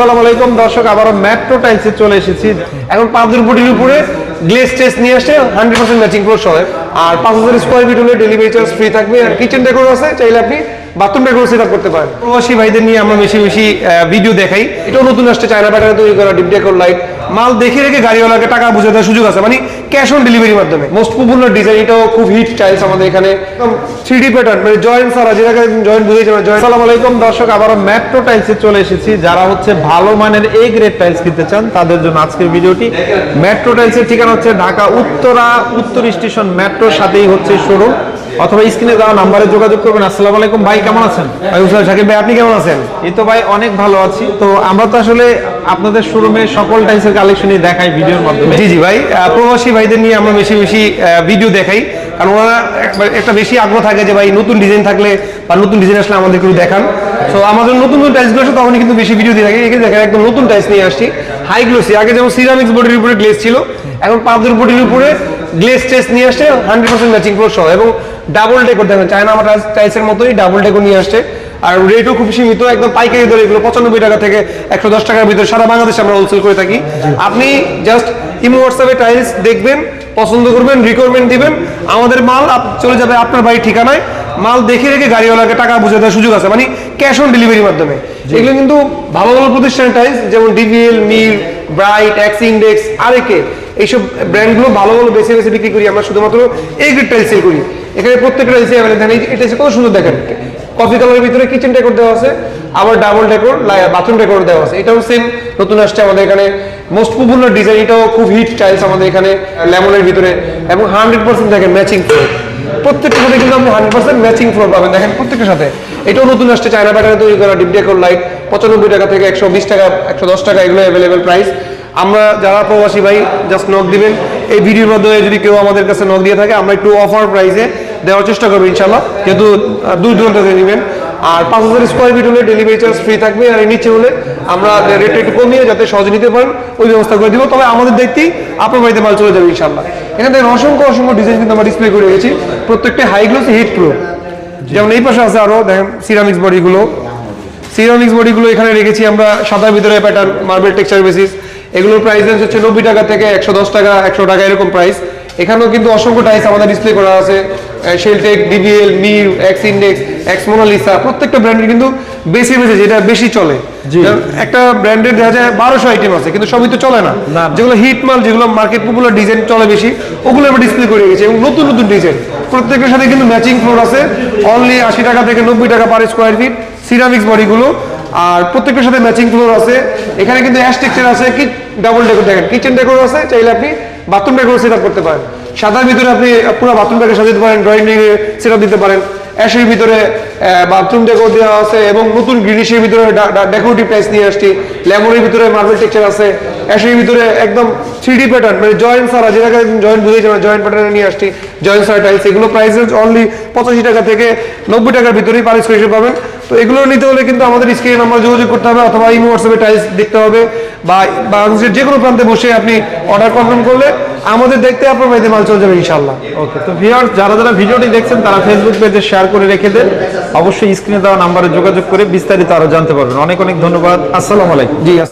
আসসালামু আলাইকুম দর্শক, আবারও মেট্রো টাইলসে চলে এসেছি। এখন 5 ফুটের উপরে গ্লেজ টেস্ট নিয়ে আসছে 100% ম্যাচিং ফ্লোর সহ, আর 5000 স্কয়ার ফিট হলে ডেলিভারি চার্জ ফ্রি থাকবে। আর কিচেন ডেকোর আছে, চাইলে আপনি বাথরুম ডেকোর সেট আপ করতে পারেন। প্রবাসী ভাইদের নিয়ে আমরা বেশি বেশি ভিডিও দেখাই। এটাও নতুন আসছে, চায়না প্যাটার্নে তৈরি করা ডিপ ডেকোর লাইট। মাল দেখে রেখে গাড়িওয়ালাকে টাকা বুঝে দেওয়ার সুযোগ আছে, মানে ক্যাশ অন ডেলিভারির মাধ্যমে। মোস্ট পপুলার ডিজাইন, এটাও খুব হিট টাইলস আমাদের এখানে। 3D প্যাটার্ন, মানে জয়েন্ট সারা, যেটাকে জয়েন্ট বুঝেছে না জয়েন্ট। আসসালামু আলাইকুম দর্শক, আবারও মেট্রো টাইলসে চলে এসেছি। যারা হচ্ছে ভালো মানের এ গ্রেড টাইলস কিনতে চান তাদের জন্য আজকের ভিডিওটি। মেট্রো টাইলসের ঠিকানা হচ্ছে ঢাকা উত্তর স্টেশন মেট্রোর সাথেই হচ্ছে শোরুম, অথবা স্ক্রিনে দেওয়া নাম্বারে যোগাযোগ করবেন। আসসালামু আলাইকুম ভাই, কেমন আছেন? শাকিব ভাই, আপনি কেমন আছেন? এই তো ভাই অনেক ভালো আছি। তো আমরা তো আসলে আপনাদের শোরুমে সকল টাইলসের কালেকশনই দেখাই ভিডিওর মাধ্যমে। জি জি ভাই, প্রবাসী ভাইদের নিয়ে আমরা বেশি বেশি ভিডিও দেখাই, কারণ ওরা একটা বেশি আগ্রহ থাকে যে ভাই নতুন ডিজাইন থাকলে বা নতুন ডিজাইন আসলে আমাদের একটু দেখান। তো আমাদের নতুন নতুন টাইলসগুলো আসে তখনই কিন্তু বেশি ভিডিও দিয়ে থাকি। এখানে দেখেন একদম নতুন টাইলস নিয়ে আসছি, হাই গ্লোসি। আগে যেমন সিরামিক্স বডির উপরে গ্লেজ ছিল, এখন 5 বডির উপরে গ্লেজ টেস্ট নিয়ে আসছে 100% ম্যাচিং ফ্লোর সহ, এবং ডাবল ডেকোর। দেখেন চায়না আমার টাইলসের মতোই ডাবল ডেকোর নিয়ে আসছে। আর রেটও খুব সীমিত, একদম পাইকারি দরে। এগুলো 95 টাকা থেকে 110 টাকার ভিতরে সারা বাংলাদেশে আমরা হোলসেল করে থাকি। আপনি জাস্ট ইমো হোয়াটসঅ্যাপে টাইলস দেখবেন, পছন্দ করবেন, রিকোয়ারমেন্ট দিবেন, আমাদের মাল চলে যাবে আপনার বাড়ির ঠিকানায়। মাল দেখে রেখে গাড়িওয়ালাকে টাকা বুঝে দেওয়ার সুযোগ আছে, মানে ক্যাশ অন ডেলিভারির মাধ্যমে। এগুলো কিন্তু ভালো ভালো প্রতিষ্ঠানের টাইলস, যেমন DVL, Mir, Bright, X Index, RAK, এইসব ব্র্যান্ডগুলো ভালো ভালো বেছে বেছে বিক্রি করি। আমরা শুধুমাত্র এই গ্রেড টাইলস সেল করি। এখানে প্রত্যেকটা টাইলস অ্যাভেলেবল। দেখেন এটা কত সুন্দর, দেখেন কফি কালারের ভিতরে কিচেন ডেকোর দেওয়া আছে, আবার ডাবল ডেকোর বাথরুম ডেকোর দেওয়া আছে। এটাও সেম নতুন আসছে আমাদের এখানে, মোস্ট পপুলার ডিজাইন। এটাও খুব হিট টাইলস আমাদের এখানে লেমনের ভিতরে, এবং 100% দেখেন ম্যাচিং ফ্লোর। প্রত্যেকটা সাথে কিন্তু আপনি 100% ম্যাচিং ফ্লোর পাবেন। দেখেন প্রত্যেকটার সাথে। এটাও নতুন আসছে, চায়না প্যাটার্নে তৈরি করা ডিপ ডেকোর লাইট। 95 টাকা থেকে 120 টাকা, 110 টাকা, এগুলো অ্যাভেলেবেল প্রাইস। আমরা যারা প্রবাসী ভাই জাস্ট নক দিবেন। এই ভিডিওর মাধ্যমে যদি কেউ আমাদের কাছে নক দিয়ে থাকে, আমরা একটু অফার প্রাইসে দেওয়ার চেষ্টা করবো ইনশাল্লাহ, যেহেতু দূর দূরান্ত থেকে নেবেন। আর 5000 স্কয়ার ফিট হলে ডেলিভারি চার্জ ফ্রি থাকবে, আর নিচে হলে আমরা রেটটা একটু কমিয়ে যাতে সহজে নিতে পারেন ওই ব্যবস্থা করে দিব। তবে আমাদের দেখতেই আপনার বাড়িতে মাল চলে যাবে ইনশাল্লাহ। এখানে দেখেন অসংখ্য অসংখ্য ডিজাইন কিন্তু আমরা ডিসপ্লে করে রেখেছি, প্রত্যেকটা হাই গ্লোসি হিট প্রুফ। যেমন এই পাশে আছে আরো, দেখেন সিরামিক্স বডিগুলো এখানে রেখেছি আমরা, সাদার ভিতরে প্যাটার্ন, মার্বেল টেক্সচার বেসিস। এগুলোর প্রাইস রেঞ্জ হচ্ছে 90 টাকা থেকে 110 টাকা, 100 টাকা, এরকম প্রাইস। এখানেও কিন্তু অসংখ্য টাইলস আমাদের ডিসপ্লে করা আছে, Sheltech, DVL, Mir, X index, X Monalisa. প্রত্যেকটা ব্র্যান্ডের কিন্তু বেশি যেটা বেশি চলে। একটা ব্র্যান্ডের দেখা যায় 1200 আইটেম আছে, কিন্তু সবই তো চলে না। যেগুলো হিট মাল, যেগুলো মার্কেট পপুলার ডিজাইন চলে বেশি, ওগুলো আমরা ডিসপ্লে করে রেখেছি, এবং নতুন নতুন ডিজাইন। প্রত্যেকের সাথে কিন্তু ম্যাচিং ফ্লোর আছে, অনলি 80 টাকা থেকে 90 টাকা পার স্কয়ার ফিট সিরামিক্স বডিগুলো। আর প্রত্যেকটার সাথে ম্যাচিং ফ্লোর আছে। এখানে কিন্তু অ্যাশ টেক্সচার আছে, কি ডাবল ডেকোর। দেখেন কিচেন ডেকোর আছে, চাইলে আপনি বাথরুম ডেকোর সেট আপ করতে পারেন। সাদার ভিতরে আপনি পুরো বাথরুম ডেকোর সাজাতে পারেন, ড্রয়িং রুমে সেট আপ দিতে পারেন। অ্যাশের ভিতরে বাথরুম ডেকোর দেওয়া আছে, এবং নতুন গ্রিনিশের ভিতরে ডেকোরেটিভ টাইলস নিয়ে আসছি। লেমনের ভিতরে মার্বেল টেক্সচার আছে, অ্যাশের ভিতরে একদম 3D প্যাটার্ন, মানে জয়েন্ট সারা, যেটাকে জয়েন্ট বুঝেছে না জয়েন্ট প্যাটার্নে নিয়ে আসছি জয়েন্ট সারা টাইলস। এগুলো প্রাইস অনলি 85 টাকা থেকে 90 টাকার ভিতরেই পার স্কয়ার ফিট পাবেন। তো এগুলো নিতে হলে কিন্তু আমাদের স্ক্রিনে নাম্বার যোগাযোগ করতে হবে, অথবা ইমো হোয়াটসঅ্যাপে টাইলস দেখতে হবে, বা বাংলাদেশের যে কোনো প্রান্তে বসে আপনি অর্ডার কনফার্ম করলে আমাদের দেখতে আপনার বাড়িতে মাল চলে যাবে ইনশাআল্লাহ। ওকে, তো ভিউয়ার্স যারা যারা ভিডিওটি দেখছেন তারা ফেসবুক পেজে শেয়ার করে রেখে দেন। অবশ্যই স্ক্রিনে দেওয়া নাম্বারে যোগাযোগ করে বিস্তারিত আরো জানতে পারবেন। অনেক অনেক ধন্যবাদ। আসসালামু আলাইকুম। জি।